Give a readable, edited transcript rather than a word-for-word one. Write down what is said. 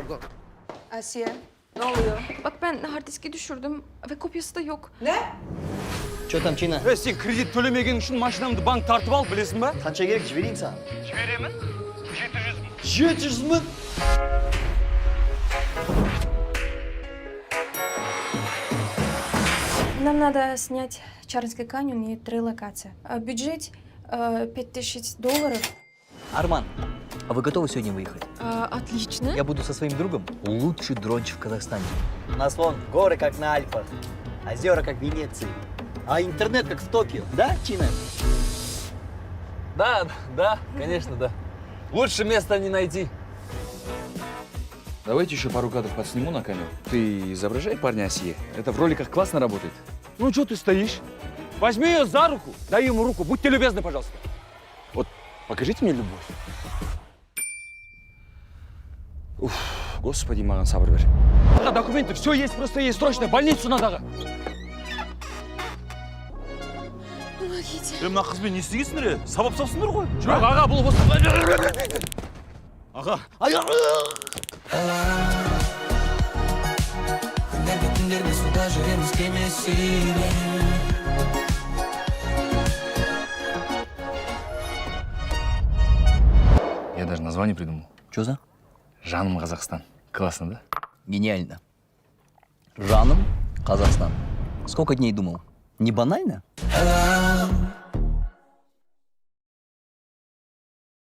go. Asiye, ne oluyor? Bak ben hard diski düşürdüm ve kopyası da yok. Ne? Что там, Чина? Сен кредит төлемеген үшін машинамды банк тартып алды, білесің ба? Қанша керек жіберейін саған? Жіберемін. 700 мың. 700 мың? Нам надо снять Чарльский каньон и 3 локации. Бюджет $5000. Арман, а вы готовы сегодня выехать? Отлично. Я буду со своим другом лучший дрончик в Казахстане. У нас вон горы, как на Альпах, озера, как в Венеции, а интернет, как в Токио. Да, Чина? Да, конечно, да. Лучше места не найти. Давайте еще пару кадров подсниму на камеру. Ты изображай парня Асье. Это в роликах классно работает. Ну, что ты стоишь? Возьми ее за руку, дай ему руку. Будьте любезны, пожалуйста. Вот, покажите мне любовь. Уф, господи, маған сабыр бер. Аға, документы, все есть, просто есть, срочно, больницу надо, аға. Помогите. Мына қызбен не істегенсіңдер? Сабап салсыңдар ғой. Жоқ, аға, бұл осы... Аға, Я даже название придумал. Что за? Жаным Казахстан. Классно, да? Гениально. Жаном Казахстан. Сколько дней думал? Не банально?